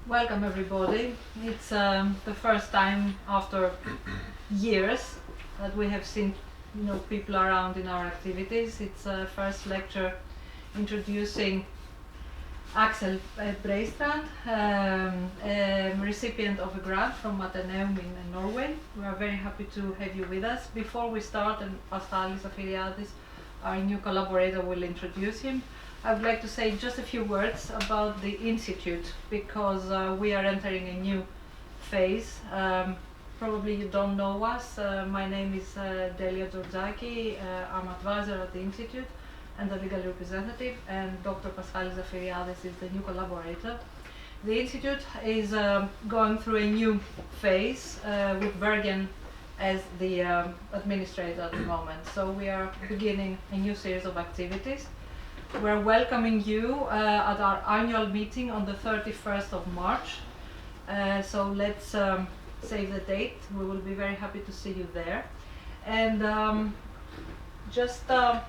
Welcome everybody. It's the first time after years that we have seen people around in our activities. It's first lecture introducing Aksel Breistrand, recipient of a grant from Athens in Norway. We are very happy to have you with us. Before we start, and Paschalis Afiriadis, our new collaborator, will introduce him, I would like to say just a few words about the Institute, because we are entering a new phase. Probably you don't know us. My name is Delia Georgaki. I'm advisor at the Institute and the legal representative, and Dr. Paschalis Afiriadis is the new collaborator. The Institute is going through a new phase with Bergen as the administrator at the moment. So we are beginning a new series of activities. We're welcoming you at our annual meeting on the 31st of March. So let's save the date. We will be very happy to see you there. And just to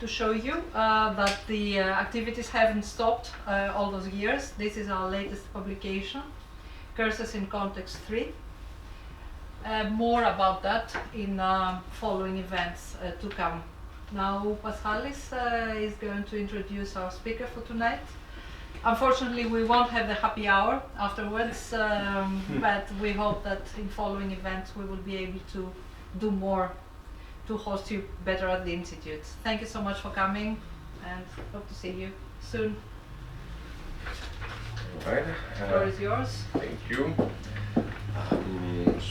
show you that the activities haven't stopped all those years. This is our latest publication, Curses in Context 3. More about that in following events to come. Now Paschalis is going to introduce our speaker for tonight. Unfortunately, we won't have the happy hour afterwards, but we hope that in following events we will be able to do more to host you better at the Institute. Thank you so much for coming, and hope to see you soon. All right. The floor is yours. Thank you.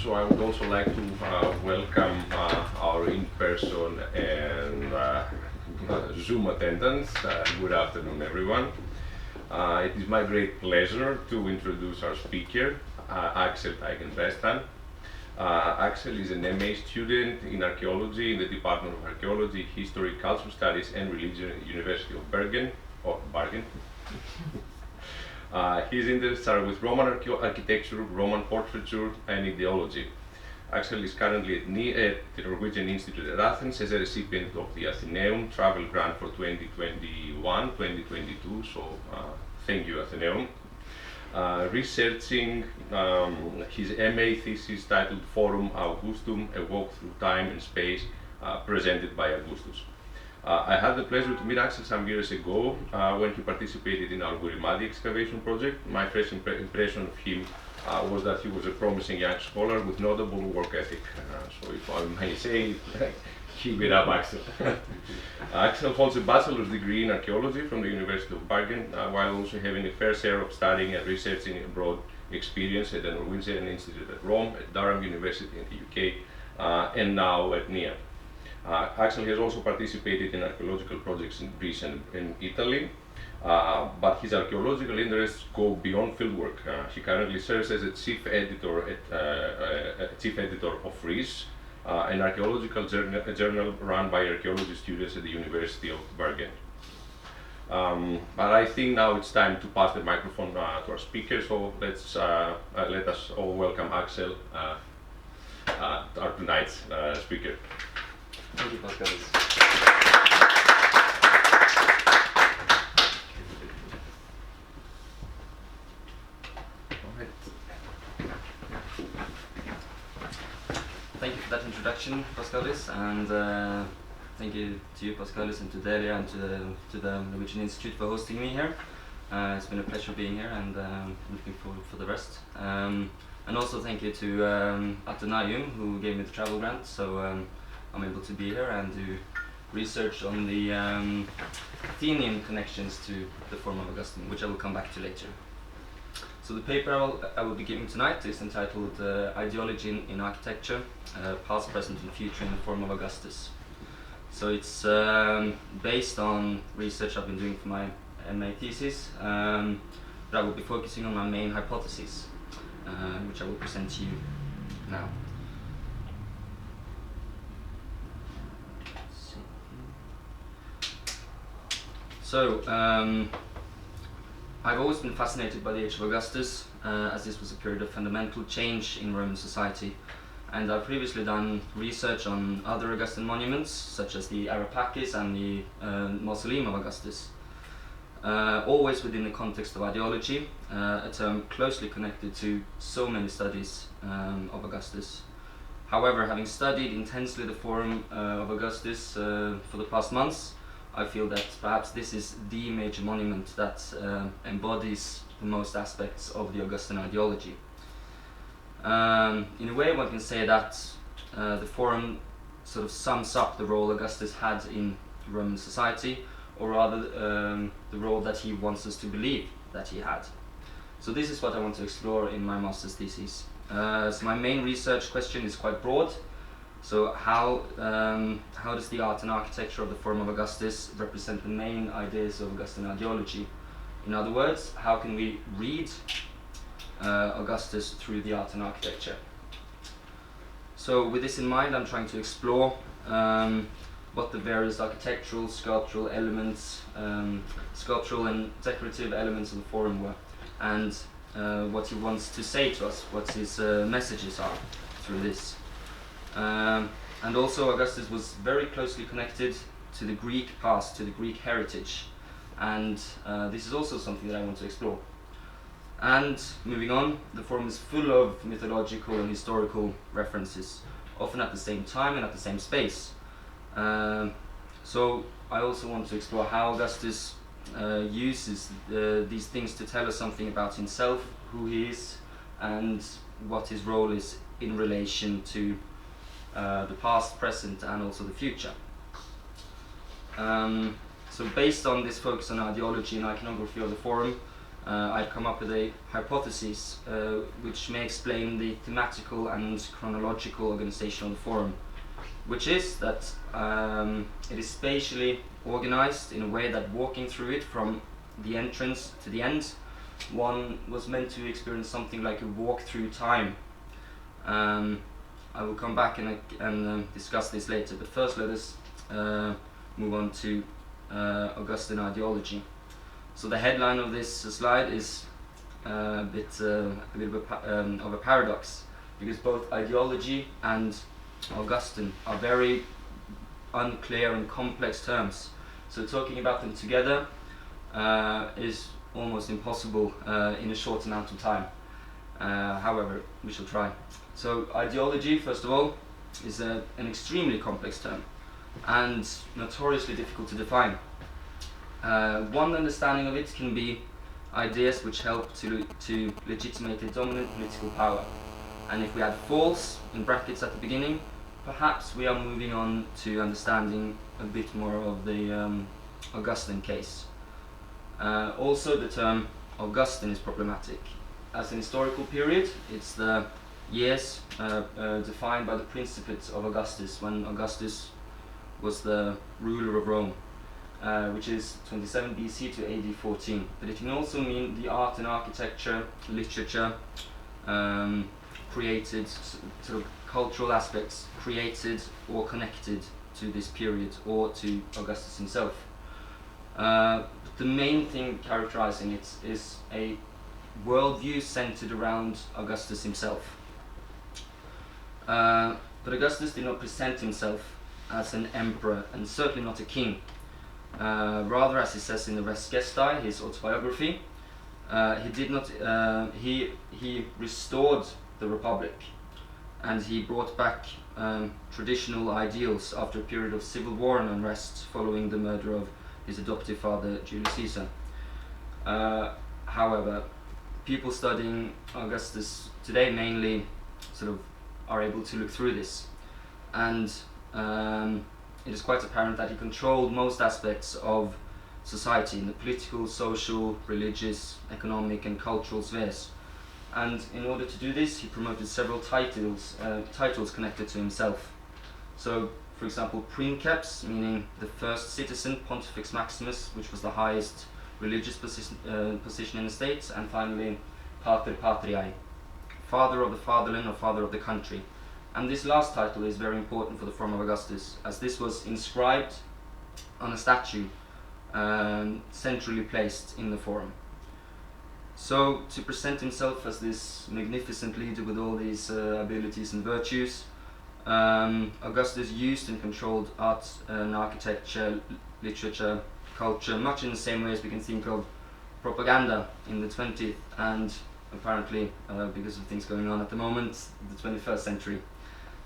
So I would also like to welcome our in-person and Zoom attendants. Good afternoon, everyone. It is my great pleasure to introduce our speaker, Aksel Teigen Breistrand. Aksel is an MA student in archaeology in the Department of Archaeology, History, Cultural Studies and Religion at the University of Bergen, or Bergen. His interests are with Roman architecture, Roman portraiture and ideology. Aksel is currently at NIA, at the Norwegian Institute at Athens, as a recipient of the Athenaeum Travel Grant for 2021-2022, so thank you Athenaeum. Researching his MA thesis titled Forum of Augustus, a walk through time and space presented by Augustus. I had the pleasure to meet Aksel some years ago when he participated in our Gurimadi excavation project. My first impression of him was that he was a promising young scholar with notable work ethic. So if I may say, keep it up, Aksel. Aksel holds a bachelor's degree in archaeology from the University of Bergen, while also having a fair share of studying and researching abroad experience at the Norwegian Institute at Rome, at Durham University in the UK, and now at NIA. Aksel has also participated in archaeological projects in Greece and in Italy, but his archaeological interests go beyond fieldwork. He currently serves as a chief editor of RIS, an archaeological journal run by archaeology students at the University of Bergen. But I think now it's time to pass the microphone to our speaker, so let us all welcome Aksel, our tonight's speaker. Thank you, Paschalis. Thank you for that introduction, Paschalis, and thank you to you, Paschalis, and to Delia, and to the Norwegian Institute for hosting me here. It's been a pleasure being here, and looking forward for the rest. And also thank you to Athenaeum, who gave me the travel grant, so I'm able to be here and do research on the Athenian connections to the Forum of Augustus, which I will come back to later. So the paper I will be giving tonight is entitled Ideology in Architecture, Past, Present and Future in the Forum of Augustus. So it's based on research I've been doing for my MA thesis, but I will be focusing on my main hypotheses, which I will present to you now. So, I've always been fascinated by the age of Augustus, as this was a period of fundamental change in Roman society. And I've previously done research on other Augustan monuments, such as the Arapakis and the Mausoleum of Augustus. always within the context of ideology, a term closely connected to so many studies of Augustus. However, having studied intensely the Forum of Augustus for the past months, I feel that perhaps this is the major monument that embodies the most aspects of the Augustan ideology. In a way, one can say that the Forum sort of sums up the role Augustus had in Roman society, or rather the role that he wants us to believe that he had. So this is what I want to explore in my master's thesis. So my main research question is quite broad. So how does the art and architecture of the Forum of Augustus represent the main ideas of Augustan ideology? In other words, how can we read Augustus through the art and architecture? So with this in mind, I'm trying to explore what the various architectural, sculptural elements, sculptural and decorative elements of the Forum were, and what he wants to say to us, what his messages are through this. And also Augustus was very closely connected to the Greek past, to the Greek heritage, and this is also something that I want to explore. And moving on, the Forum is full of mythological and historical references, often at the same time and at the same space. So I also want to explore how Augustus uses these things to tell us something about himself, who he is, and what his role is in relation to the past, present, and also the future. So based on this focus on ideology and iconography of the Forum, I've come up with a hypothesis which may explain the thematical and chronological organization of the Forum, which is that it is spatially organized in a way that walking through it from the entrance to the end, one was meant to experience something like a walk through time. I will come back and discuss this later, but first let us move on to Augustan ideology. So the headline of this slide is a bit of a paradox, because both ideology and Augustan are very unclear and complex terms. So talking about them together is almost impossible in a short amount of time. However, we shall try. So ideology, first of all, is an extremely complex term and notoriously difficult to define. One understanding of it can be ideas which help to legitimate a dominant political power. And if we add false in brackets at the beginning, perhaps we are moving on to understanding a bit more of the Augustan case. Also, the term Augustan is problematic. As an historical period, it's the years defined by the Principate of Augustus, when Augustus was the ruler of Rome, which is 27 BC to AD 14. But it can also mean the art and architecture, literature, created, sort of cultural aspects created or connected to this period or to Augustus himself. The main thing characterizing it is a worldview centered around Augustus himself. But Augustus did not present himself as an emperor, and certainly not a king. Rather, as he says in the Res Gestae, his autobiography, he restored the republic, and he brought back traditional ideals after a period of civil war and unrest following the murder of his adoptive father, Julius Caesar. However, people studying Augustus today mainly sort of are able to look through this, and it is quite apparent that he controlled most aspects of society in the political, social, religious, economic and cultural spheres. And in order to do this, he promoted several titles connected to himself. So, for example, princeps, meaning the first citizen, Pontifex Maximus, which was the highest religious position in the state, and finally, pater patriae, father of the fatherland or father of the country. And this last title is very important for the Forum of Augustus, as this was inscribed on a statue centrally placed in the Forum. So, to present himself as this magnificent leader with all these abilities and virtues, Augustus used and controlled art and architecture, literature, culture, much in the same way as we can think of propaganda in the 20th and apparently, because of things going on at the moment, the 21st century.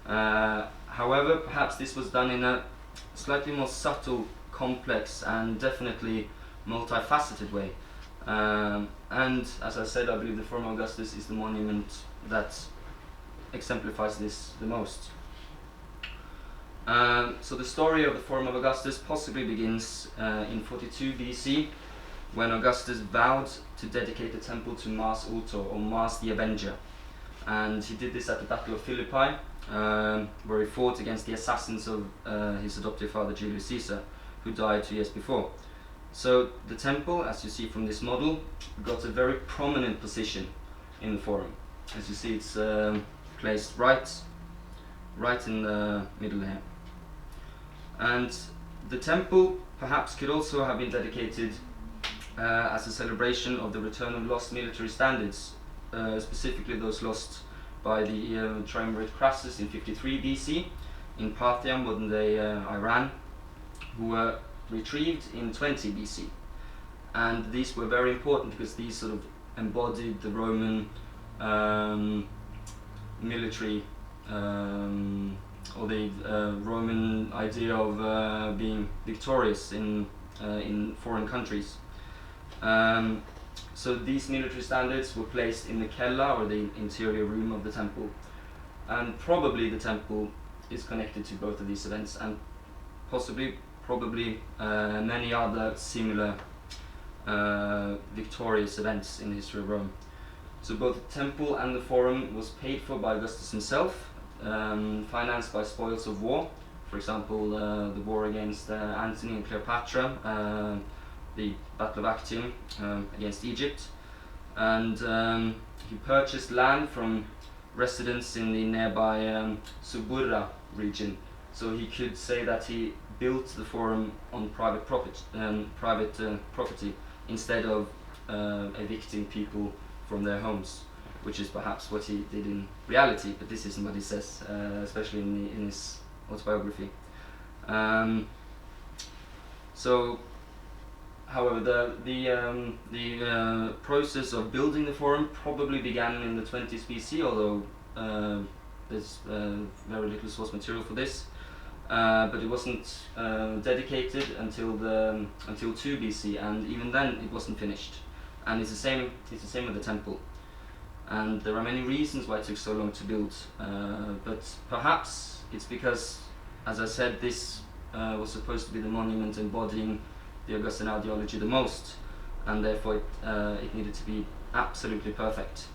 However, perhaps this was done in a slightly more subtle, complex and definitely multifaceted way. And as I said, I believe the Forum of Augustus is the monument that exemplifies this the most. So the story of the Forum of Augustus possibly begins in 42 BC, when Augustus vowed to dedicate a temple to Mars Ultor, or Mars the Avenger. And he did this at the Battle of Philippi, where he fought against the assassins of his adoptive father Julius Caesar, who died 2 years before. So the temple, as you see from this model, got a very prominent position in the Forum. As you see, it's placed right in the middle here. And the temple perhaps could also have been dedicated as a celebration of the return of lost military standards, specifically those lost by the triumvirate Crassus in 53 BC in Parthia, modern-day Iran, who were retrieved in 20 BC. And these were very important because these sort of embodied the Roman military or the Roman idea of being victorious in foreign countries. So these military standards were placed in the Kella, or the interior room of the temple, and probably the temple is connected to both of these events, and probably many other similar victorious events in the history of Rome. So both the temple and the Forum was paid for by Augustus himself, financed by spoils of war. For example, the war against Antony and Cleopatra, the Battle of Actium against Egypt, and he purchased land from residents in the nearby Suburra region. So he could say that he built the Forum on private property instead of evicting people from their homes, which is perhaps what he did in reality, but this isn't what he says, especially in his autobiography. However, the process of building the Forum probably began in the 20th BC, although there's very little source material for this. But it wasn't dedicated until 2 BC, and even then it wasn't finished. And it's the same with the temple. And there are many reasons why it took so long to build, but perhaps it's because, as I said, this was supposed to be the monument embodying the Augustan ideology the most, and therefore it needed to be absolutely perfect.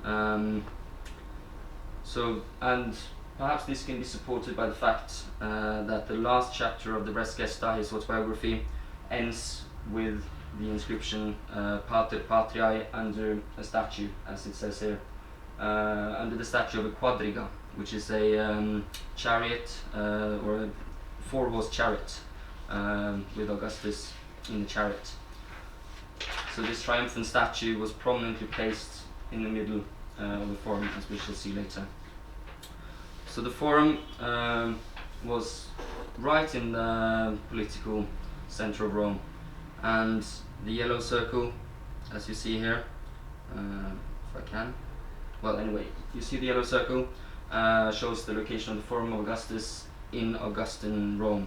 And perhaps this can be supported by the fact that the last chapter of the Res Gesta, his autobiography, ends with the inscription Pater Patriae under a statue, as it says here, under the statue of a quadriga, which is a chariot or a four-horse chariot with Augustus in the chariot. So this triumphant statue was prominently placed in the middle of the Forum, as we shall see later. So the Forum was right in the political center of Rome, and the yellow circle, as you see here, if I can, well anyway, you see the yellow circle shows the location of the Forum of Augustus in Augustan Rome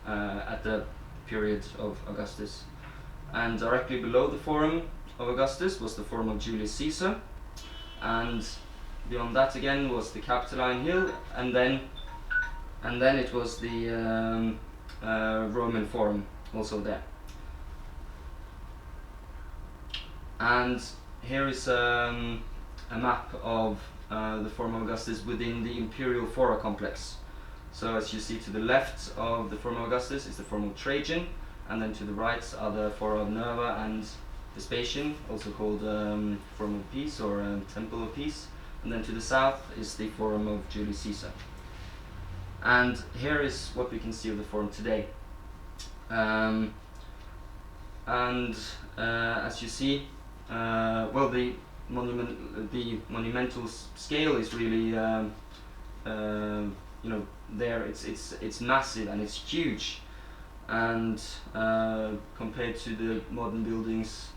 at the period of Augustus. And directly below the Forum of Augustus was the Forum of Julius Caesar, and beyond that again was the Capitoline Hill, and then it was the Roman Forum also there. And here is a map of the Forum of Augustus within the Imperial Fora complex. So as you see, to the left of the Forum of Augustus is the Forum of Trajan, and then to the right are the Fora of Nerva and Vespasian, also called Forum of Peace or Temple of Peace. And then to the south is the Forum of Julius Caesar. And here is what we can see of the Forum today. As you see, well, the monumental scale is really, there. It's massive and it's huge. and compared to the modern buildings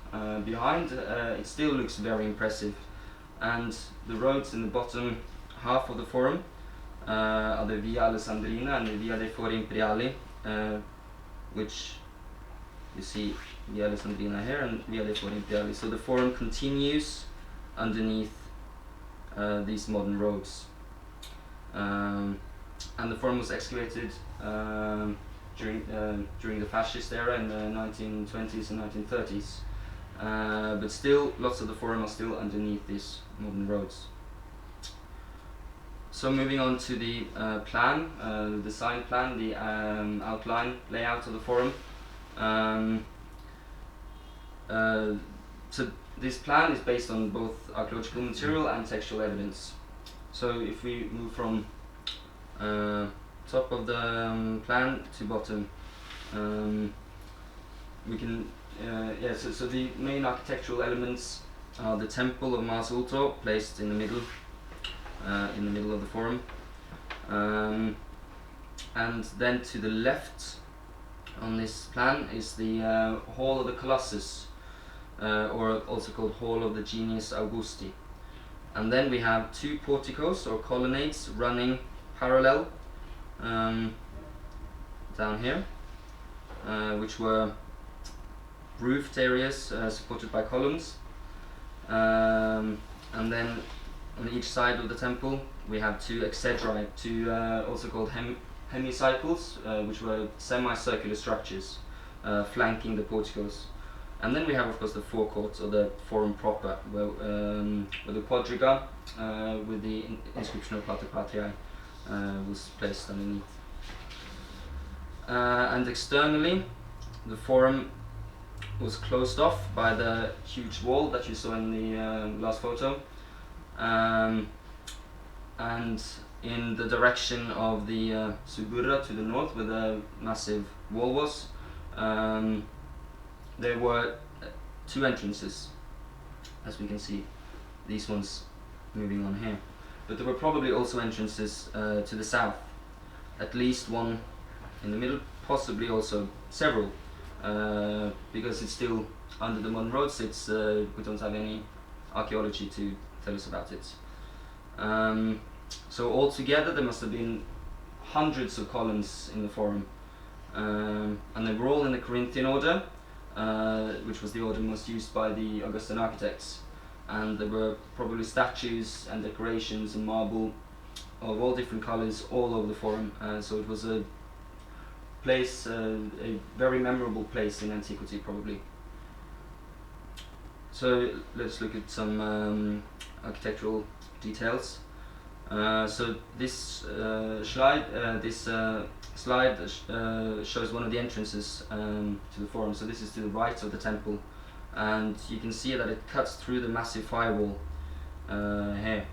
behind, it still looks very impressive. And the roads in the bottom half of the Forum are the Via Alessandrina and the Via dei Fori Imperiali, which you see Via Alessandrina here and Via dei Fori Imperiali. So the Forum continues underneath these modern roads. And the Forum was excavated during the fascist era in the 1920s and 1930s. But still, lots of the Forum are still underneath these modern roads. So moving on to the plan, the design plan, the outline layout of the Forum. So this plan is based on both archaeological material and textual evidence. So if we move from top of the plan to bottom, we can so the main architectural elements are the temple of Mars Ultor, placed in the middle of the Forum, and then to the left on this plan is the Hall of the Colossus, or also called Hall of the Genius Augusti. And then we have two porticos or colonnades running parallel down here, which were roofed areas supported by columns. And then on each side of the temple we have two exedrae, two also called hemicycles, which were semicircular structures flanking the porticos. And then we have, of course, the forecourt, or the Forum proper, where the quadriga with the inscription of Pater Patriae was placed underneath. And externally, the Forum was closed off by the huge wall that you saw in the last photo. And in the direction of the Suburra to the north, where the massive wall was, there were two entrances, as we can see, these ones moving on here. But there were probably also entrances to the south, at least one in the middle, possibly also several, because it's still under the modern roads. It's we don't have any archaeology to tell us about it. So altogether there must have been hundreds of columns in the Forum, and they were all in the Corinthian order, which was the order most used by the Augustan architects. And there were probably statues and decorations and marble of all different colours all over the Forum. So it was a place, a very memorable place in antiquity, probably. So let's look at some architectural details. So this slide shows one of the entrances to the Forum. So this is to the right of the temple, and you can see that it cuts through the massive firewall here.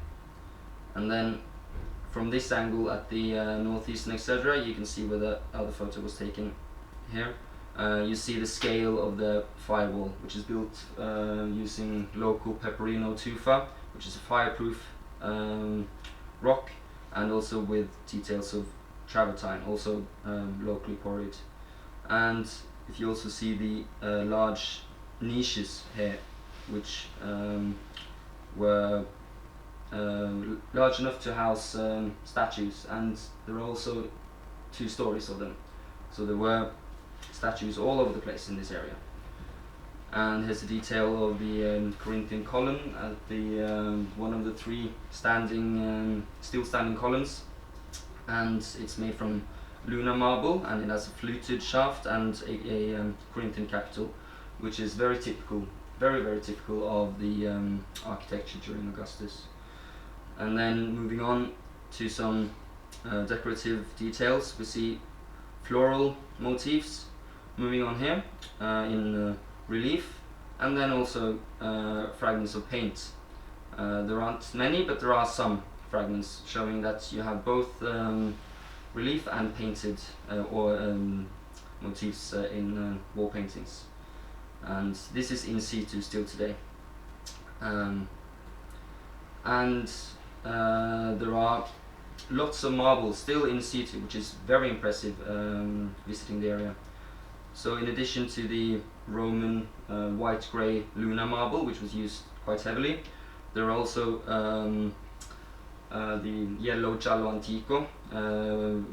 And then from this angle at the northeastern exedrae, you can see where the other photo was taken here. You see the scale of the firewall, which is built using local peperino tufa, which is a fireproof rock, and also with details of travertine, also locally quarried. And if you also see the large niches here, which were large enough to house statues, and there are also 2 stories of them. So there were statues all over the place in this area. And here's a detail of the Corinthian column at the one of the 3 still standing columns, and it's made from Luna marble, and it has a fluted shaft and a Corinthian capital, which is very typical, very typical of the architecture during Augustus. And then moving on to some decorative details, we see floral motifs moving on here in relief, and then also fragments of paint. There aren't many, but there are some fragments showing that you have both relief and painted motifs in wall paintings. And this is in situ still today. There are lots of marble still in situ, which is very impressive visiting the area. So in addition to the Roman white-grey Luna marble, which was used quite heavily, there are also the yellow giallo antico,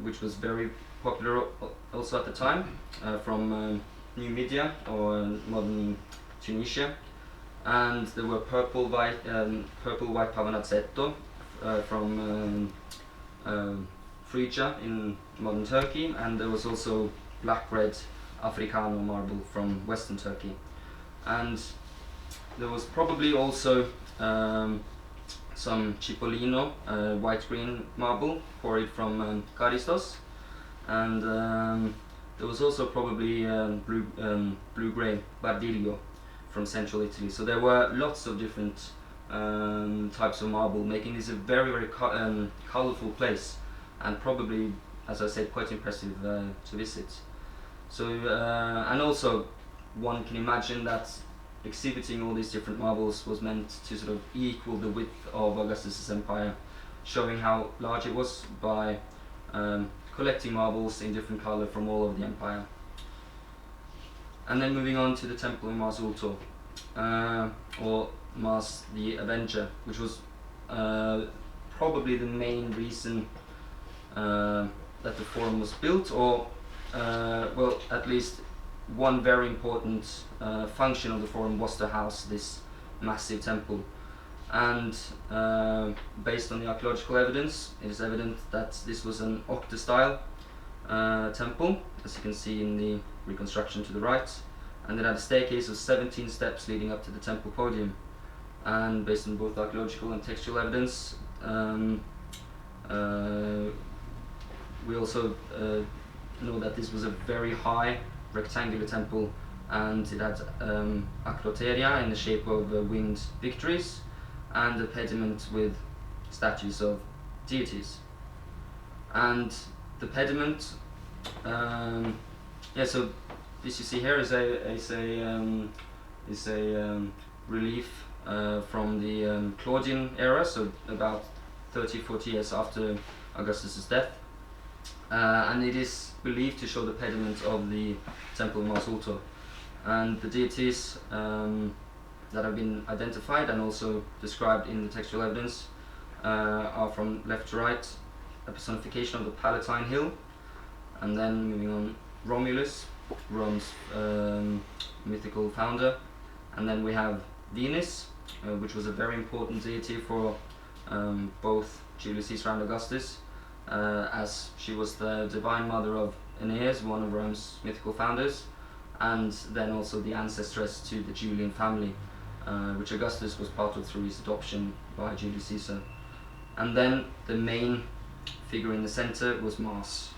which was very popular also at the time, from Numidia or modern Tunisia. And there were purple white Pavanazzetto from Phrygia in modern Turkey, and there was also black red Africano marble from Western Turkey. And there was probably also some Cipollino white-green marble quarried from Caristos, and there was also probably blue-grey Bardiglio from central Italy. So there were lots of different types of marble, making this a very, very colourful place, and probably, as I said, quite impressive to visit. So and also one can imagine that exhibiting all these different marbles was meant to sort of equal the width of Augustus' empire, showing how large it was by collecting marbles in different colour from all over the empire. And then moving on to the temple of Mars Ultor, or Mars the Avenger, which was probably the main reason that the Forum was built, or well, at least one very important function of the Forum was to house this massive temple. And based on the archaeological evidence, it is evident that this was an octa-style temple, as you can see in the reconstruction to the right, and it had a staircase of 17 steps leading up to the temple podium. And based on both archaeological and textual evidence, we also know that this was a very high rectangular temple, and it had acroteria in the shape of winged victories, and a pediment with statues of deities. And the pediment, yeah, so this you see here is a relief from the Claudian era, so about 30-40 years after Augustus' death, and it is believed to show the pediment of the temple of Mars Ultor. And the deities that have been identified and also described in the textual evidence are from left to right, a personification of the Palatine Hill, and then moving on, Romulus, Rome's mythical founder, and then we have Venus, which was a very important deity for both Julius Caesar and Augustus, as she was the divine mother of Aeneas, one of Rome's mythical founders, and then also the ancestress to the Julian family, which Augustus was part of through his adoption by Julius Caesar. And then the main figure in the center was Mars,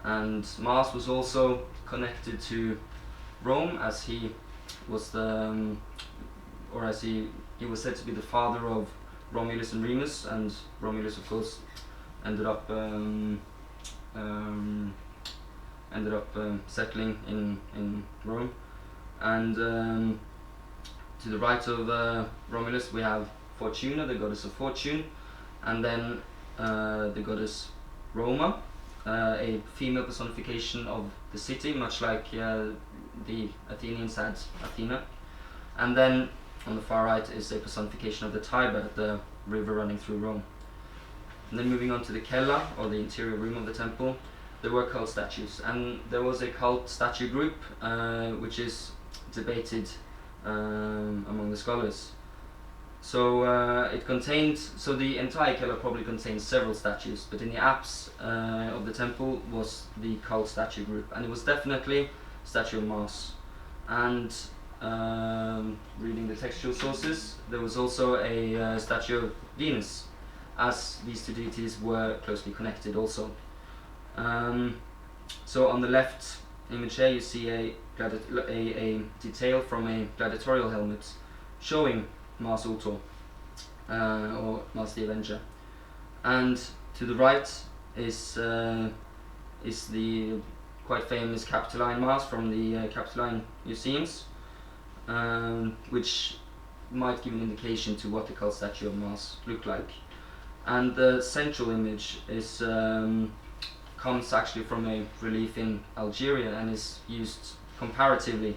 and Mars was also connected to Rome, as he was the, or as he was said to be the father of Romulus and Remus, and Romulus of course ended up settling in Rome. And to the right of Romulus we have Fortuna, the goddess of fortune, and then the goddess Roma, a female personification of the city, much like the Athenians had Athena. And then on the far right is a personification of the Tiber, the river running through Rome. And then moving on to the Cella, or the interior room of the temple, there were cult statues, and there was a cult statue group which is debated among the scholars. So the entire Cella probably contains several statues, but in the apse of the temple was the cult statue group, and it was definitely a statue of Mars. And reading the textual sources, there was also a statue of Venus, as these two deities were closely connected also. So on the left image here you see a detail from a gladiatorial helmet showing Mars Ultor, or Mars the Avenger. And to the right is the quite famous Capitoline Mars from the Capitoline Museums, which might give an indication to what the cult statue of Mars looked like. And the central image is comes actually from a relief in Algeria, and is used comparatively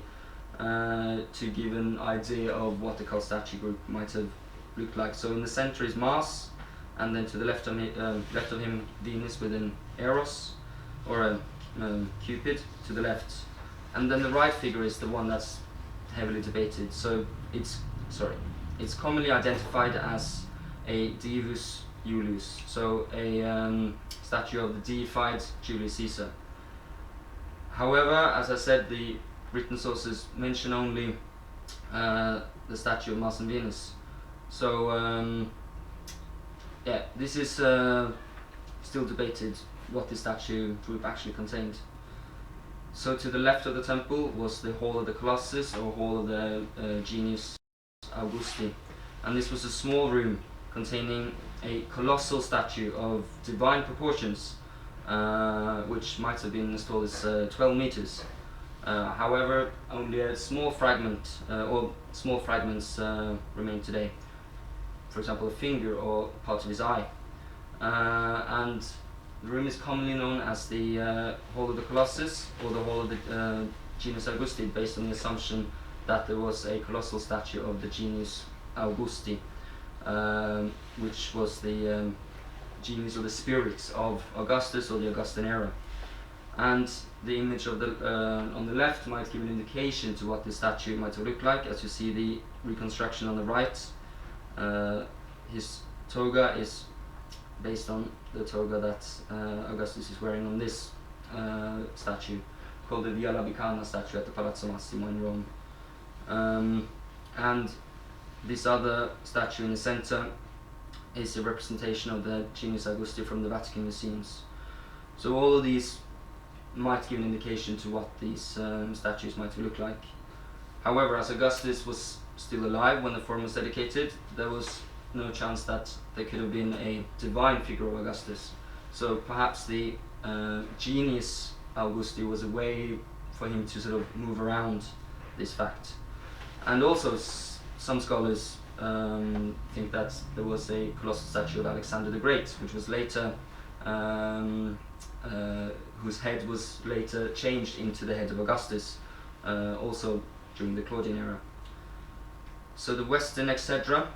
to give an idea of what the cult statue group might have looked like. So in the center is Mars, and then to the left of him Venus with an Eros, or a Cupid to the left, and then the right figure is the one that's heavily debated. So it's commonly identified as a Divus Julius, so a statue of the deified Julius Caesar. However, as I said, the written sources mention only the statue of Mars and Venus. So yeah, this is still debated what the statue group actually contained. So to the left of the temple was the Hall of the Colossus, or Hall of the Genius Augusti, and this was a small room containing a colossal statue of divine proportions, which might have been as tall as 12 meters. However, only a small fragment, or small fragments, remain today. For example, a finger or part of his eye. And the room is commonly known as the Hall of the Colossus, or the Hall of the Genius Augusti, based on the assumption that there was a colossal statue of the Genius Augusti, which was the genius or the spirit of Augustus, or the Augustan era. And the image of the on the left might give an indication to what the statue might have looked like. As you see the reconstruction on the right, his toga is based on the toga that Augustus is wearing on this statue, called the Via Labicana statue at the Palazzo Massimo in Rome. And this other statue in the center is a representation of the Genius Augusti from the Vatican Museums. So all of these might give an indication to what these statues might look like. However, as Augustus was still alive when the Forum was dedicated, there was no chance that there could have been a divine figure of Augustus. So perhaps the Genius Augusti was a way for him to sort of move around this fact. And also some scholars think that there was a colossal statue of Alexander the Great, which was later whose head was later changed into the head of Augustus, also during the Claudian era. So the Western Exedra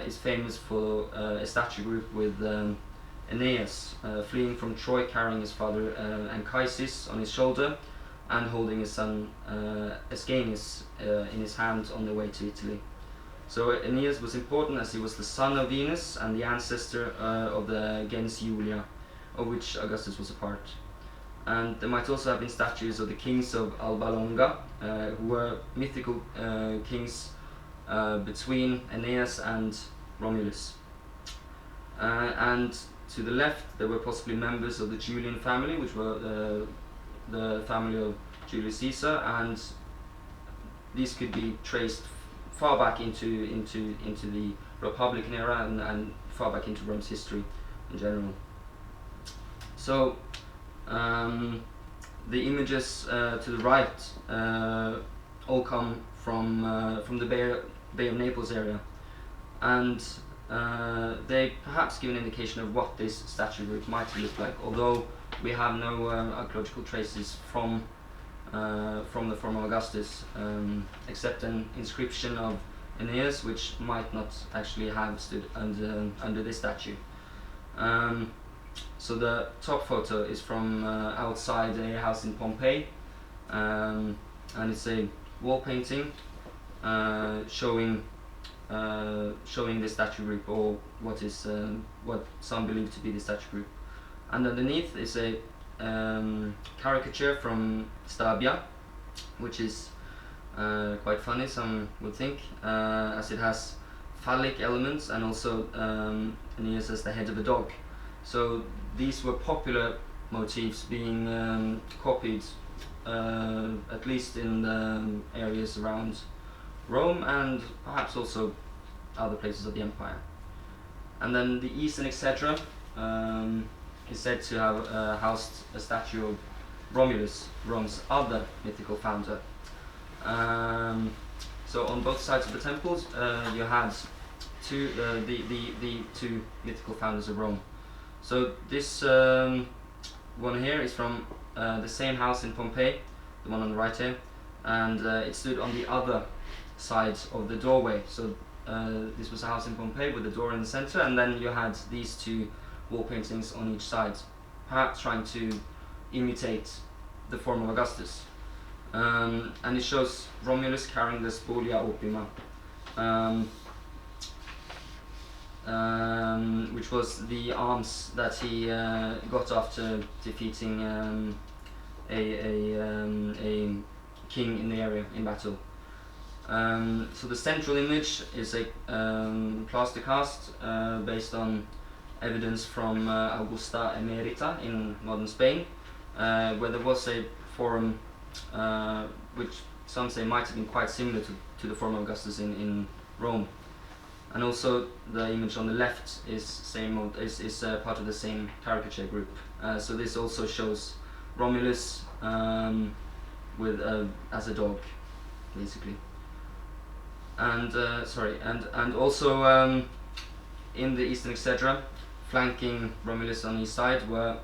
is famous for a statue group with Aeneas fleeing from Troy, carrying his father Anchises on his shoulder and holding his son Ascanius in his hand on the way to Italy. So Aeneas was important as he was the son of Venus and the ancestor of the gens Julia, of which Augustus was a part. And there might also have been statues of the kings of Alba Longa, who were mythical kings between Aeneas and Romulus. And to the left there were possibly members of the Julian family, which were the family of Julius Caesar, and these could be traced far back into the Republican era and far back into Rome's history in general. So the images to the right all come from the Bay of Naples area, and they perhaps give an indication of what this statue group might look like, although we have no archaeological traces from the Forum of Augustus, except an inscription of Aeneas, which might not actually have stood under this statue. So the top photo is from outside a house in Pompeii, and it's a wall painting showing this statue group, or what some believe to be the statue group. And underneath is a caricature from Stabia, which is quite funny, some would think, as it has phallic elements and also Aeneas as the head of a dog. So these were popular motifs being copied, at least in the areas around Rome and perhaps also other places of the empire. And then the Eastern Exedra is said to have housed a statue of Romulus, Rome's other mythical founder. So on both sides of the temples you had the two mythical founders of Rome. So this one here is from the same house in Pompeii, the one on the right here, and it stood on the other side of the doorway. So this was a house in Pompeii with the door in the center, and then you had these two wall paintings on each side, perhaps trying to imitate the Forum of Augustus. And it shows Romulus carrying the spolia opima, which was the arms that he got after defeating a king in the area in battle. So the central image is a plaster cast based on evidence from Augusta Emerita in modern Spain, where there was a forum which some say might have been quite similar to the Forum of Augustus in Rome. And also the image on the left is part of the same caricature group. So this also shows Romulus with as a dog, basically. And and also in the eastern exedra, flanking Romulus on each side, were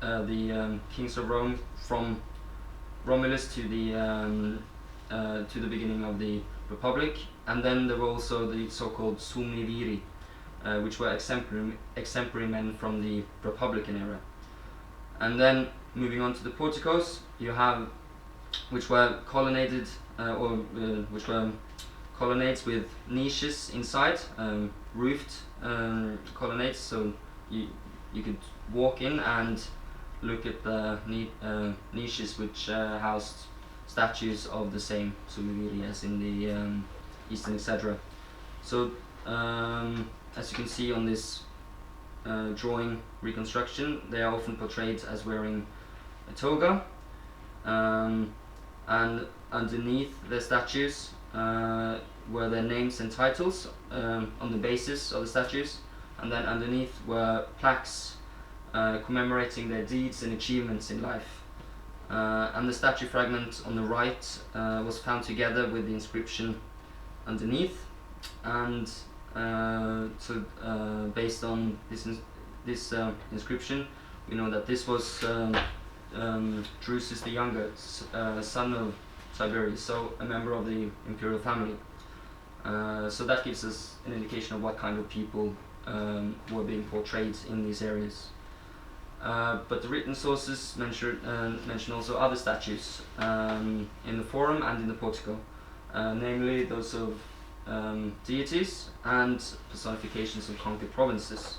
the kings of Rome from Romulus to the beginning of the Republic, and then there were also the so-called Sumni Viri, which were exemplary men from the Republican era. And then moving on to the porticos, you have which were colonnaded which were colonnades with niches inside, roofed colonnades, so you could walk in and look at the niches which housed statues of the same Sumni as in the eastern exedra. So as you can see on this drawing reconstruction, they are often portrayed as wearing a toga, and underneath their statues were their names and titles on the basis of the statues, and then underneath were plaques commemorating their deeds and achievements in life. And the statue fragment on the right was found together with the inscription underneath, and so based on this inscription, we know that this was Drusus the Younger, son of Tiberius, so a member of the imperial family. So that gives us an indication of what kind of people were being portrayed in these areas. But the written sources mention also other statues in the Forum and in the portico, namely those of deities and personifications of conquered provinces.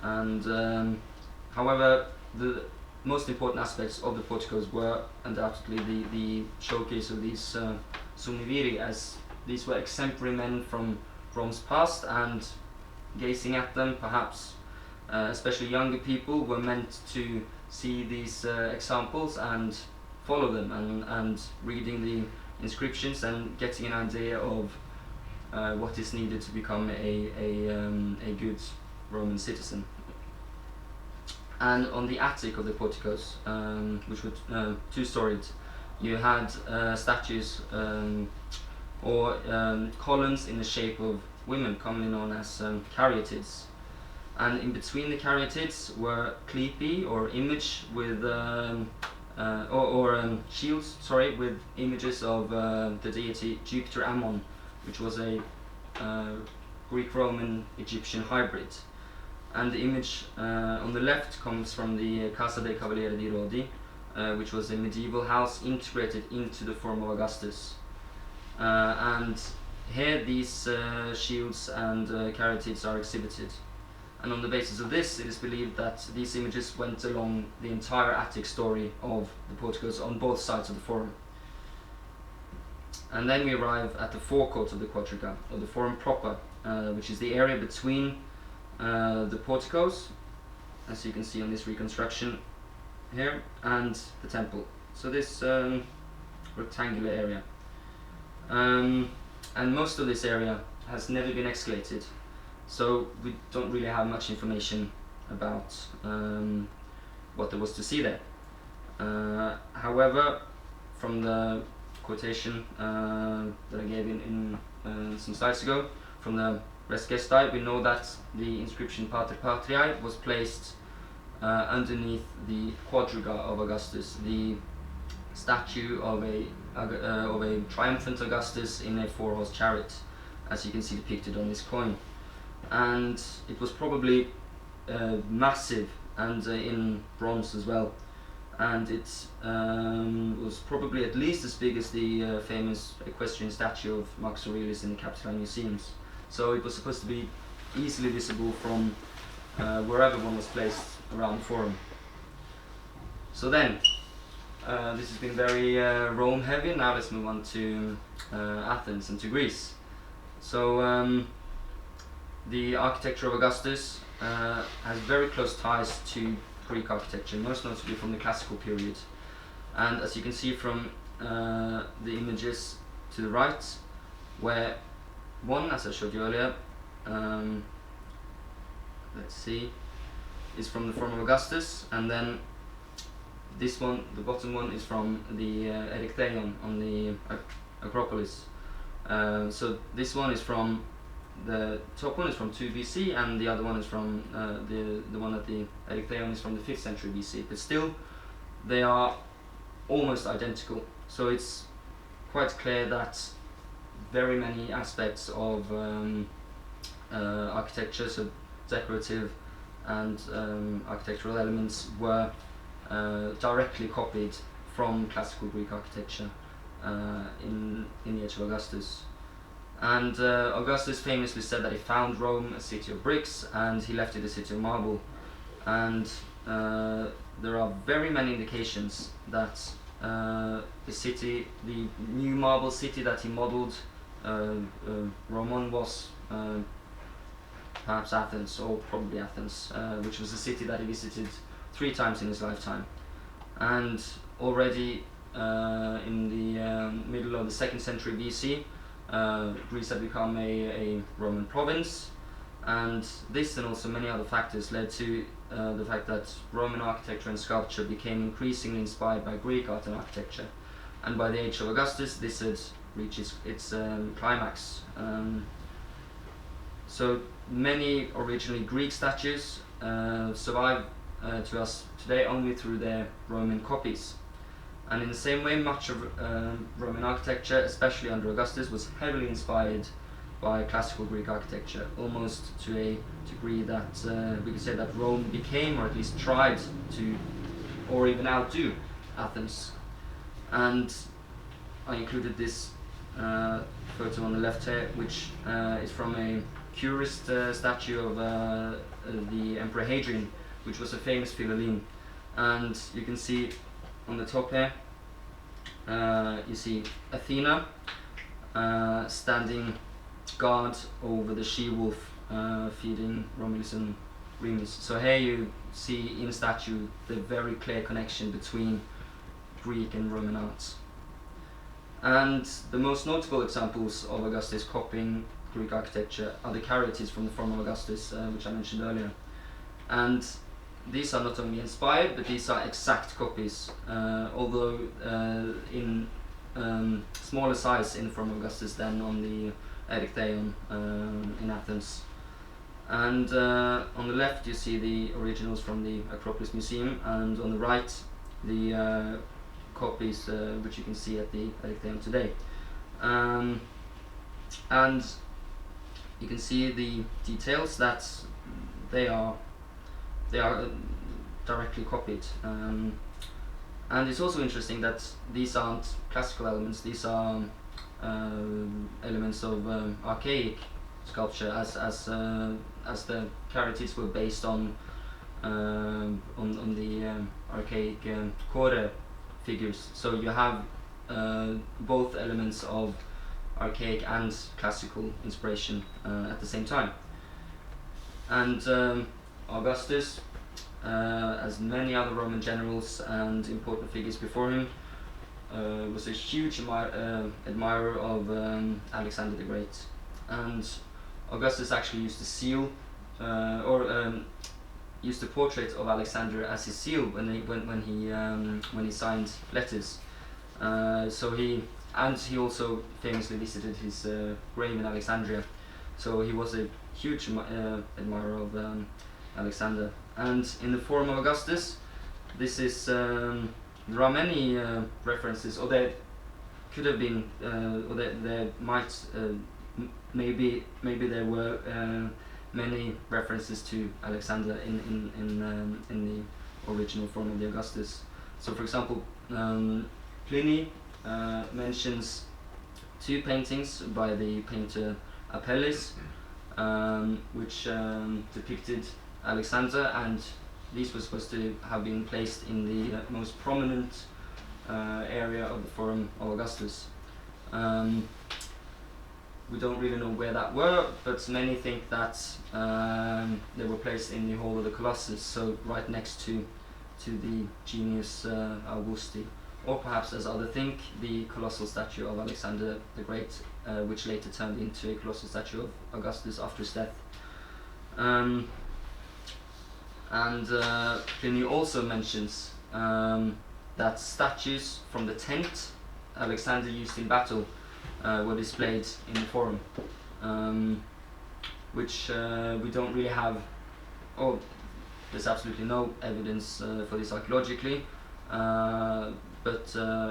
And however, the most important aspects of the porticos were undoubtedly the showcase of these Sumni Viri, as these were exemplary men from Rome's past, and gazing at them, perhaps especially younger people, were meant to see these examples and follow them, and reading the inscriptions and getting an idea of what is needed to become a good Roman citizen. And on the attic of the porticos, which were two-storied, you had statues or columns in the shape of women, commonly known as caryatids. And in between the caryatids were clepi, or image with shields, with images of the deity Jupiter Ammon, which was a Greek-Roman Egyptian hybrid. And the image on the left comes from the Casa dei Cavalieri di Rodi, which was a medieval house integrated into the Forum of Augustus. And here these shields and caryatids are exhibited. And on the basis of this, it is believed that these images went along the entire Attic story of the porticos on both sides of the Forum. And then we arrive at the forecourt of the quadriga, or the Forum proper, which is the area between the porticos, as you can see on this reconstruction here, and the temple. So this rectangular area. And most of this area has never been excavated, so we don't really have much information about what there was to see there. However, from the quotation that I gave in some slides ago, from the Res Gestae, we know that the inscription Pater Patriae was placed underneath the quadriga of Augustus, the statue of a triumphant Augustus in a 4-horse chariot, as you can see depicted on this coin. And it was probably massive, and in bronze as well. And it was probably at least as big as the famous equestrian statue of Marcus Aurelius in the Capitoline Museums. So it was supposed to be easily visible from wherever one was placed around the Forum. So then, this has been very Rome heavy. Now let's move on to Athens and to Greece. So the architecture of Augustus has very close ties to Greek architecture, most notably from the classical period. And as you can see from the images to the right, where one, as I showed you earlier, let's see, is from the Forum of Augustus, and then this one, the bottom one, is from the Erechtheion on the Acropolis. So this one is from, the top one is from 2 BC, and the other one is from the one at the Erechtheion is from the 5th century BC. But still, they are almost identical. So it's quite clear that very many aspects of architecture, so decorative and architectural elements, were directly copied from classical Greek architecture in the age of Augustus. And Augustus famously said that he found Rome a city of bricks and he left it a city of marble. And there are very many indications that the new marble city that he modeled Rome on was perhaps Athens, or probably Athens, which was a city that he visited 3 times in his lifetime. And already in the middle of the 2nd century BC, Greece had become a Roman province, and this and also many other factors led to the fact that Roman architecture and sculpture became increasingly inspired by Greek art and architecture. And by the age of Augustus, this had reached its climax. So many originally Greek statues survive to us today only through their Roman copies. And in the same way, much of Roman architecture, especially under Augustus, was heavily inspired by classical Greek architecture, almost to a degree that we could say that Rome became, or at least tried to, or even outdo Athens. And I included this photo on the left here, which is from a curist statue of the Emperor Hadrian, which was a famous Philoline. And you can see on the top here, you see Athena standing guard over the she-wolf feeding Romulus and Remus. So here you see in statue the very clear connection between Greek and Roman arts. And the most notable examples of Augustus copying Greek architecture are the caryatids from the Forum of Augustus, which I mentioned earlier. And these are not only inspired, but these are exact copies, although in smaller size in the Forum of Augustus than on the Erechtheion in Athens. And on the left you see the originals from the Acropolis Museum, and on the right the copies which you can see at the Erechtheion today. And you can see the details that they are directly copied. And it's also interesting that these aren't classical elements, these are elements of archaic sculpture, as the caryatids were based on the archaic chore figures. So you have both elements of archaic and classical inspiration at the same time. And Augustus, as many other Roman generals and important figures before him, was a huge admirer of Alexander the Great. And Augustus actually used to seal used the portrait of Alexander as his seal when he signed letters. So he also famously visited his grave in Alexandria. So he was a huge admirer of Alexander. And in the Forum of Augustus, this is there are many references, or there could have been, or there might, maybe there were many references to Alexander in the original Forum of the Augustus. So, for example, Pliny mentions 2 paintings by the painter Apelles, which depicted Alexander, and these were supposed to have been placed in the most prominent area of the Forum of Augustus. We don't really know where that were, but many think that they were placed in the Hall of the Colossus, so right next to the Genius Augusti, or perhaps, as others think, the colossal statue of Alexander the Great, which later turned into a colossal statue of Augustus after his death. And Pliny also mentions that statues from the tent Alexander used in battle were displayed in the Forum, which we don't really have, or there's absolutely no evidence for this archaeologically, but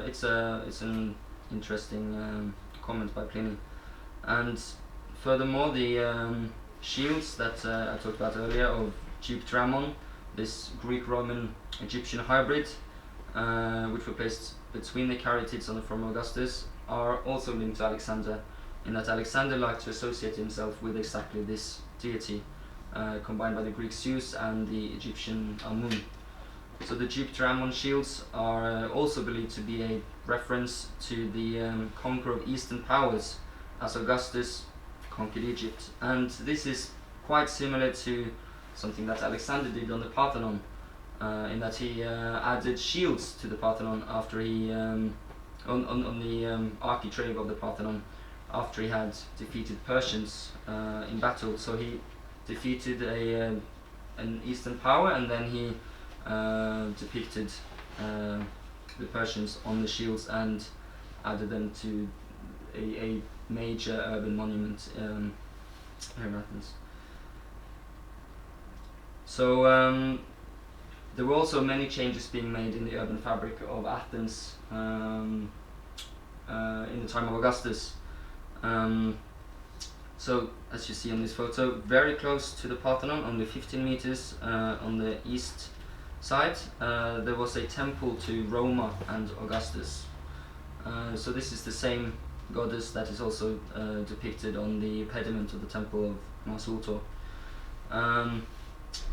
it's an interesting comment by Pliny. And furthermore, the shields that I talked about earlier of Duke Dramon, this Greek-Roman Egyptian hybrid, which were placed between the caryatids on the Forum of Augustus, are also linked to Alexander, in that Alexander liked to associate himself with exactly this deity, combined by the Greek Zeus and the Egyptian Amun. So the Duke Dramon shields are also believed to be a reference to the conqueror of Eastern powers, as Augustus conquered Egypt. And this is quite similar to something that Alexander did on the Parthenon, in that he added shields to the Parthenon after he, on the architrave of the Parthenon, after he had defeated Persians in battle. So he defeated an Eastern power, and then he depicted the Persians on the shields and added them to a major urban monument here in Athens. So there were also many changes being made in the urban fabric of Athens in the time of Augustus. So, as you see on this photo, very close to the Parthenon, only 15 meters on the east side, there was a temple to Roma and Augustus. So this is the same goddess that is also depicted on the pediment of the temple of Mars Ultor.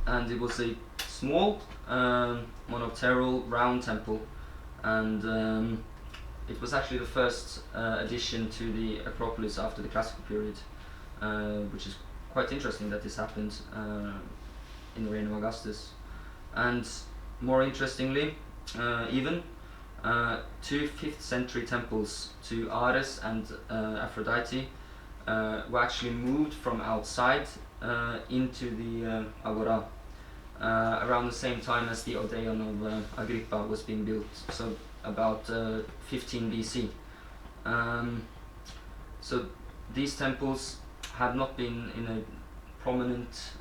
And it was a small monopteral round temple, and it was actually the first addition to the Acropolis after the Classical period, which is quite interesting that this happened in the reign of Augustus. And more interestingly, even 2 5th century temples to Ares and Aphrodite were actually moved from outside into the Agora around the same time as the Odeon of Agrippa was being built, so about 15 BC. So these temples had not been in a prominent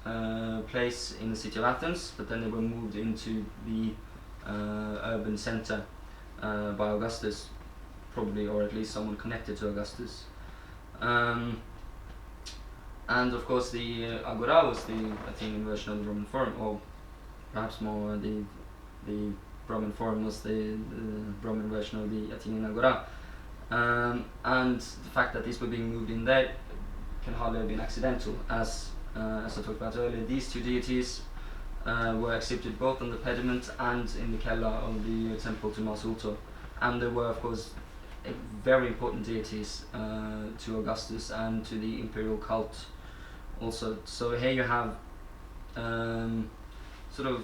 place in the city of Athens, but then they were moved into the urban center by Augustus, probably, or at least someone connected to Augustus. And of course the Agora was the Athenian version of the Roman Forum, or perhaps more the Roman Forum was the Roman version of the Athenian Agora. And the fact that these were being moved in there can hardly have been accidental, as I talked about earlier. These 2 deities were exhibited both on the pediment and in the cella of the temple to Mars Ultor, and they were of course very important deities to Augustus and to the imperial cult also. So here you have sort of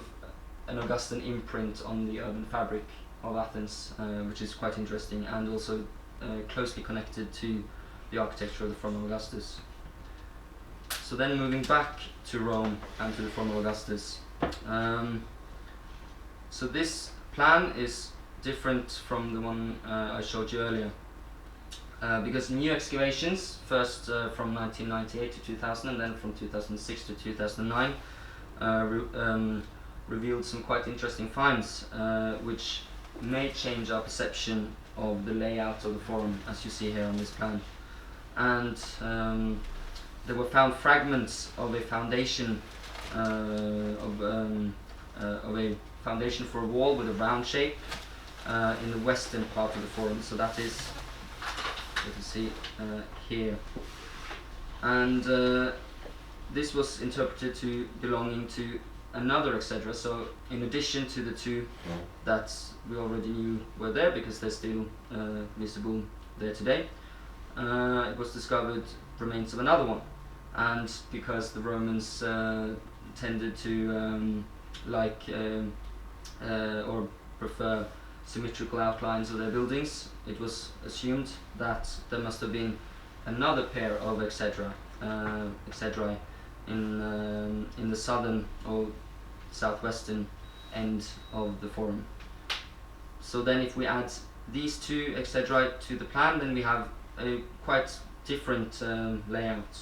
an Augustan imprint on the urban fabric of Athens, which is quite interesting, and also closely connected to the architecture of the Forum of Augustus. So then moving back to Rome and to the Forum of Augustus. So this plan is different from the one I showed you earlier, because new excavations, first from 1998 to 2000 and then from 2006 to 2009, revealed some quite interesting finds, which may change our perception of the layout of the Forum, as you see here on this plan. And there were found fragments of a foundation of a foundation for a wall with a round shape in the western part of the Forum. So that is, you can see here. And this was interpreted to belonging to another exedra. So in addition to the two that we already knew were there, because they're still visible there today, it was discovered remains of another one. And because the Romans tended to like or prefer symmetrical outlines of their buildings, it was assumed that there must have been another pair of exedrae in the southern or southwestern end of the Forum. So then if we add these two exedrae to the plan, then we have a quite different layout.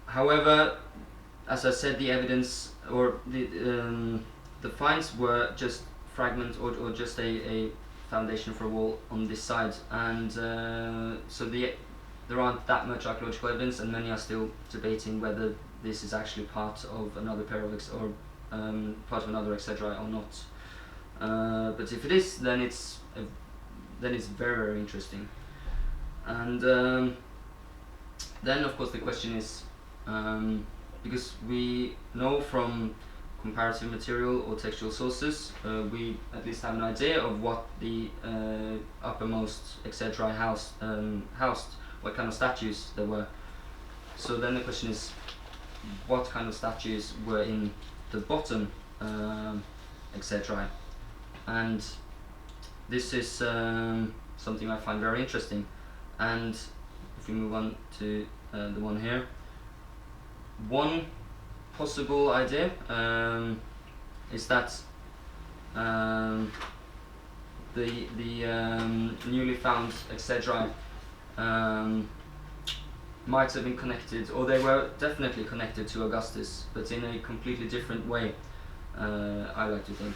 However, as I said, the evidence or the finds were just fragment or just a foundation for a wall on this side, and so there aren't that much archaeological evidence, and many are still debating whether this is actually part of another pair of part of another exedrae or not. But if it is, then it's very, very interesting. And then of course the question is, because we know from comparative material or textual sources, we at least have an idea of what the uppermost exedrae housed, what kind of statues there were. So then the question is, what kind of statues were in the bottom exedrae? And this is something I find very interesting. And if we move on to the one here, one possible idea is that the newly found exedrae might have been connected, or they were definitely connected to Augustus, but in a completely different way, I like to think.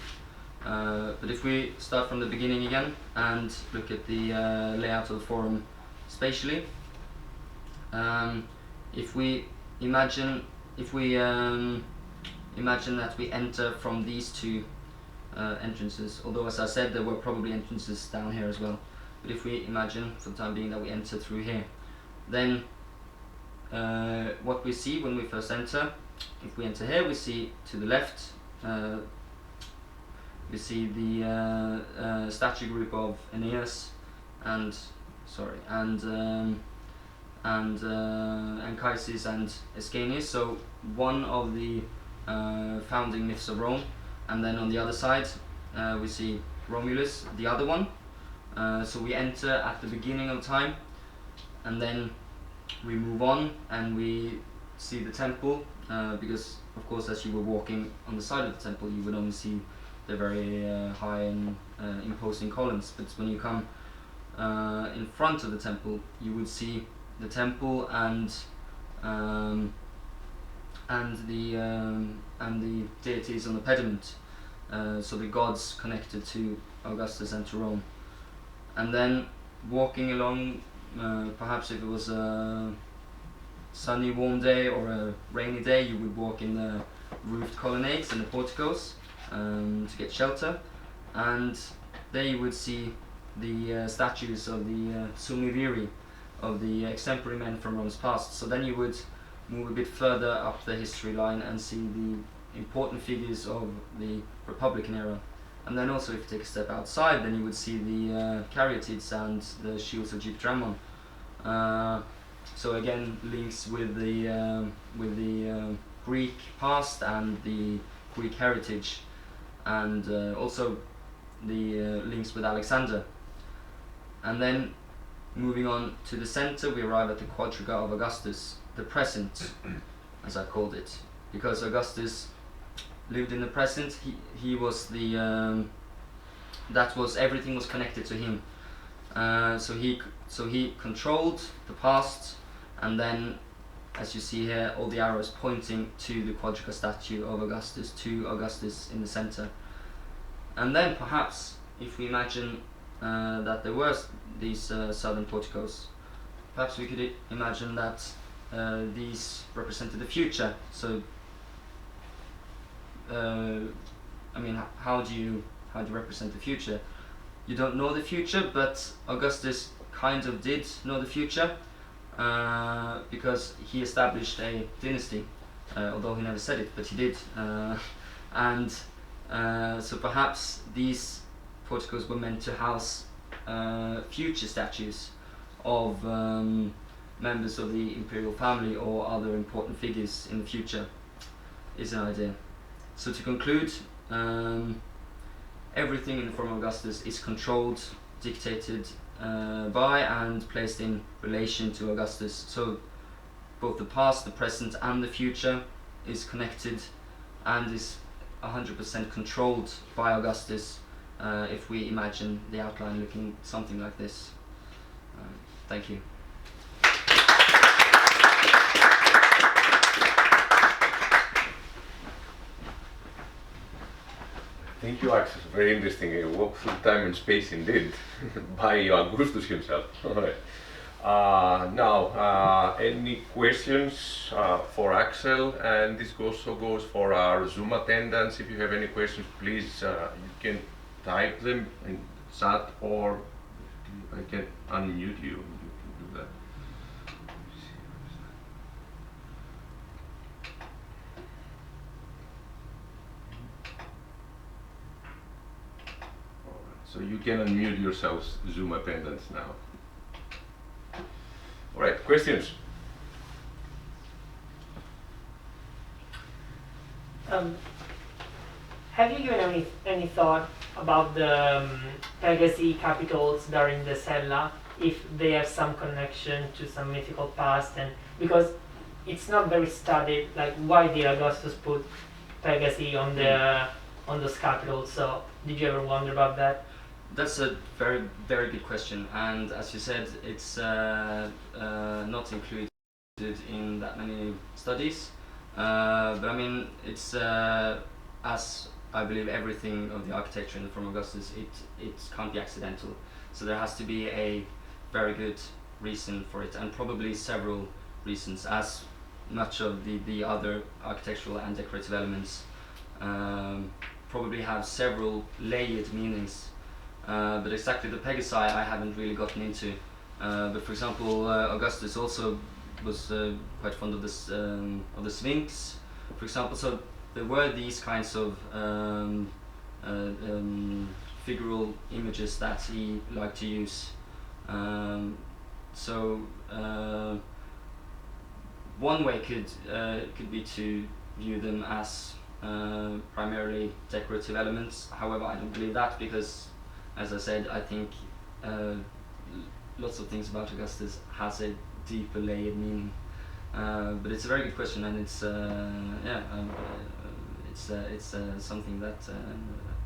But if we start from the beginning again and look at the layout of the Forum spatially, if we imagine that we enter from these two entrances, although as I said there were probably entrances down here as well, but if we imagine for the time being that we enter through here, then what we see when we first enter, if we enter here, we see to the left we see the statue group of Aeneas and Anchises and Ascanius, so one of the founding myths of Rome, and then on the other side we see Romulus, the other one. So we enter at the beginning of time, and then we move on and we see the temple, because of course as you were walking on the side of the temple you would only see the very high and imposing columns, but when you come in front of the temple you would see the temple and the deities on the pediment, so the gods connected to Augustus and to Rome. And then walking along, perhaps if it was a sunny warm day or a rainy day, you would walk in the roofed colonnades and the porticos to get shelter, and there you would see the statues of the summi viri, of the extemporary men from Rome's past. So then you would move a bit further up the history line and see the important figures of the Republican era. And then also if you take a step outside, then you would see the caryatids and the shields of Gyptramon. So again, links with the Greek past and the Greek heritage, and also the links with Alexander. And then moving on to the center, we arrive at the Quadriga of Augustus, the present, as I called it, because Augustus lived in the present. He was the everything was connected to him. So he controlled the past, and then, as you see here, all the arrows pointing to the Quadriga statue of Augustus, to Augustus in the center. And then perhaps if we imagine that there were these southern porticos, perhaps we could imagine that these represented the future. So, I mean, how do you represent the future? You don't know the future, but Augustus kind of did know the future because he established a dynasty, although he never said it, but he did. And so perhaps these porticos were meant to house future statues of members of the imperial family or other important figures in the future, is an idea. So to conclude, everything in the Forum of Augustus is controlled, dictated by and placed in relation to Augustus. So both the past, the present and the future is connected and is 100% controlled by Augustus if we imagine the outline looking something like this. Thank you. Thank you, Aksel. Very interesting. A walk through time and space indeed, by Augustus himself. All right. Now, any questions for Aksel? And this also goes for our Zoom attendants. If you have any questions, please, you can type them in chat, or I can unmute you. You can do that. So you can unmute yourselves, Zoom attendants, now. All right, questions? Have you given any thought about the Pegasi capitals that are in the Sella, if they have some connection to some mythical past? And because it's not very studied, like why did Augustus put Pegasi on those capitals? So did you ever wonder about that? That's a very, very good question, and as you said, it's not included in that many studies. But I mean, it's as I believe everything of the architecture in the Forum of Augustus, it can't be accidental. So there has to be a very good reason for it, and probably several reasons, as much of the other architectural and decorative elements probably have several layered meanings. But exactly the Pegasi I haven't really gotten into. But for example, Augustus also was quite fond of the Sphinx, for example. So there were these kinds of figural images that he liked to use. So one way could be to view them as primarily decorative elements. However, I don't believe that, because, as I said, I think lots of things about Augustus has a deeper layered meaning. But it's a very good question, and it's it's something that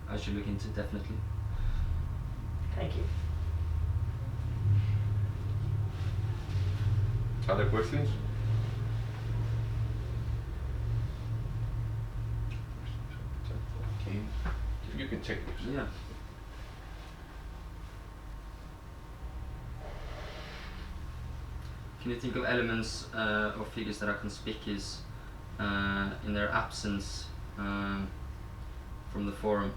I should look into, definitely. Thank you. Other questions? Okay. You can check this. Yeah. Can you think of elements or figures that are conspicuous in their absence from the Forum?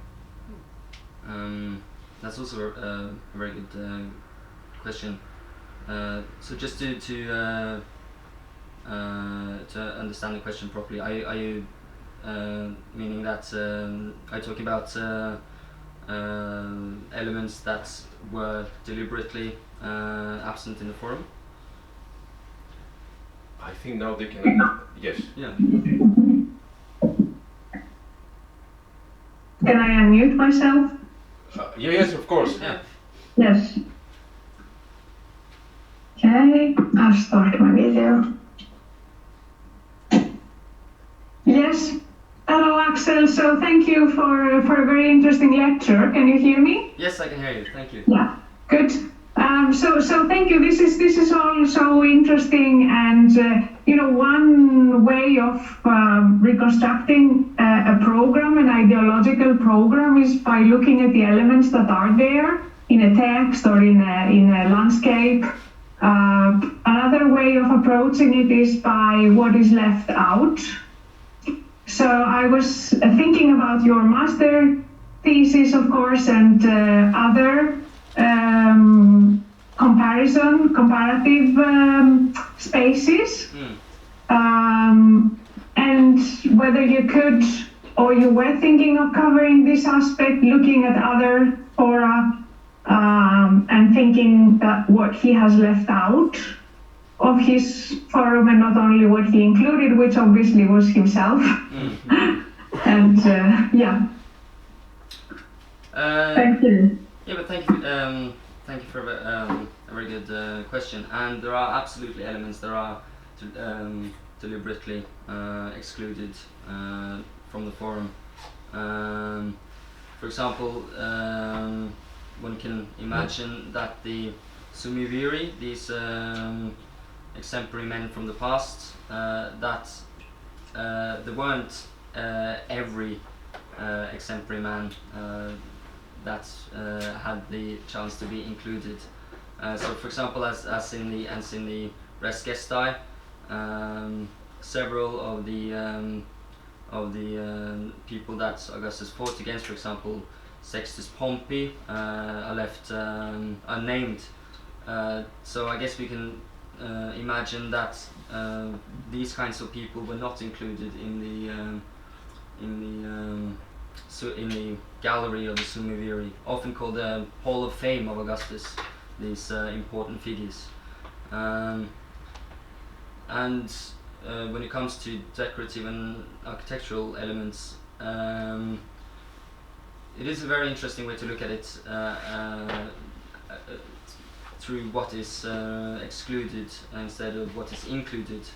That's also a very good question. So just to understand the question properly, are you meaning that are you talking about elements that were deliberately absent in the Forum? I think now they can. Yes. Yeah. Can I unmute myself? Yes, of course. Yeah. Yes. Okay, I'll start my video. Yes. Hello, Aksel. So thank you for a very interesting lecture. Can you hear me? Yes, I can hear you. Thank you. Yeah. Good. So thank you. This is all so interesting, and one way of reconstructing a program, an ideological program, is by looking at the elements that are there in a text or in a landscape. Another way of approaching it is by what is left out. So I was thinking about your master thesis, of course, and other comparative spaces, and whether you could or you were thinking of covering this aspect, looking at other fora, and thinking that what he has left out of his forum, and not only what he included, which obviously was himself. And yeah. Thank you. Yeah, but thank you for a very good question. And there are absolutely elements that are deliberately excluded from the forum. For example, one can imagine that the sumiviri, these exemplary men from the past, that there weren't every exemplary man that had the chance to be included. So, for example, as in the res gestae, several of the people that Augustus fought against, for example, Sextus Pompey, are left unnamed. So I guess we can imagine that these kinds of people were not included in the gallery of the sumiviri, often called the Hall of Fame of Augustus. These important figures, and when it comes to decorative and architectural elements, it is a very interesting way to look at it through what is excluded instead of what is included,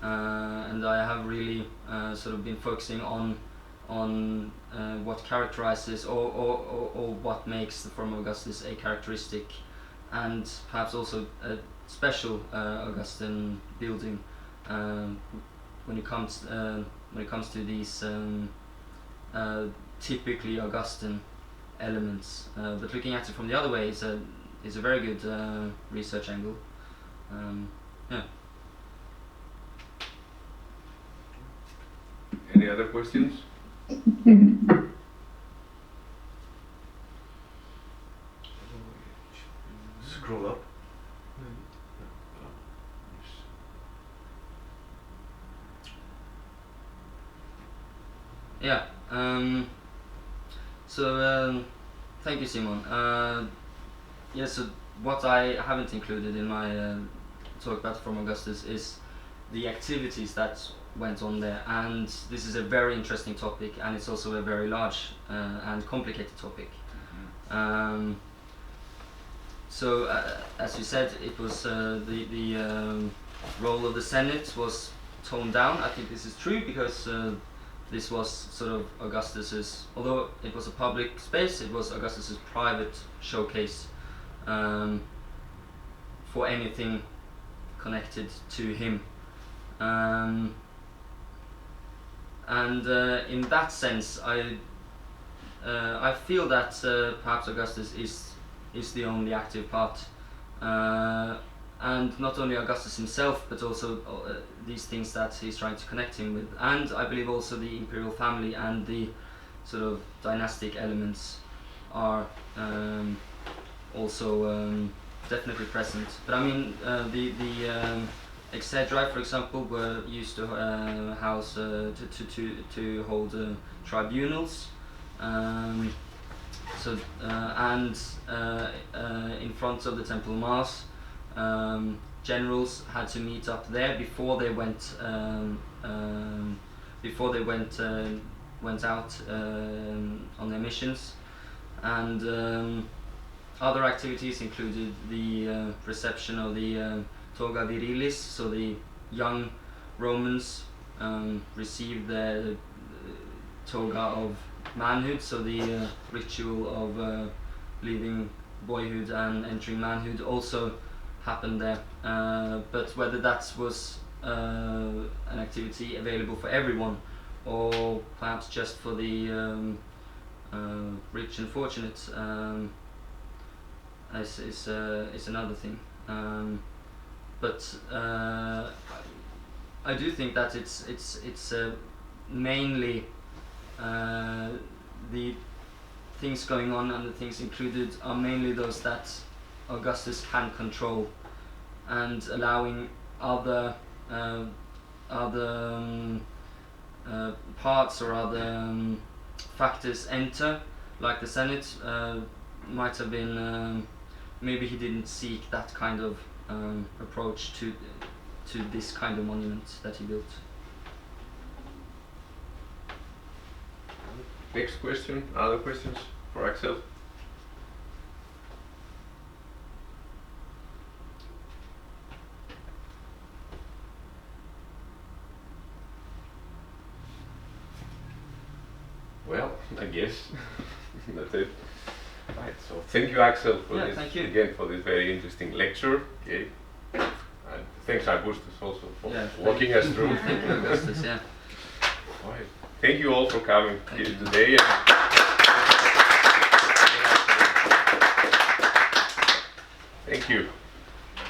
and I have really sort of been focusing on what characterizes or what makes the Forum of Augustus a characteristic and perhaps also a special Augustan building when it comes to these typically Augustan elements. But looking at it from the other way is a very good research angle. Yeah. Any other questions? Scroll up. Yeah. Thank you, Simon. Yeah. So what I haven't included in my talk about Forum Augustus is the activities that went on there, and this is a very interesting topic, and it's also a very large and complicated topic. So, as you said, it was the role of the Senate was toned down. I think this is true because this was sort of Augustus's, although it was a public space, it was Augustus's private showcase for anything connected to him. And in that sense, I feel that perhaps Augustus is the only active part, and not only Augustus himself, but also these things that he's trying to connect him with, and I believe also the imperial family and the sort of dynastic elements are also definitely present. But I mean, the exedri, for example, were used to house to hold tribunals. So and in front of the Temple of Mars, generals had to meet up there before they went out on their missions, and other activities included the reception of the toga virilis, so the young Romans received the toga of manhood, so the ritual of leaving boyhood and entering manhood also happened there. But whether that was an activity available for everyone, or perhaps just for the rich and fortunate, is another thing. But I do think that it's mainly the things going on, and the things included are mainly those that Augustus can control, and allowing other parts or other factors enter, like the Senate, might have been maybe he didn't seek that kind of approach to this kind of monument that he built. Next question. Other questions for Aksel? Well, I guess that's it. Right. So thank you, Aksel, for this thank you. again for this very interesting lecture. Okay. And thanks, Augustus, also for Thank walking us through. Thank you, Augustus. Yeah. All right. Thank you all for coming here today. Thank you.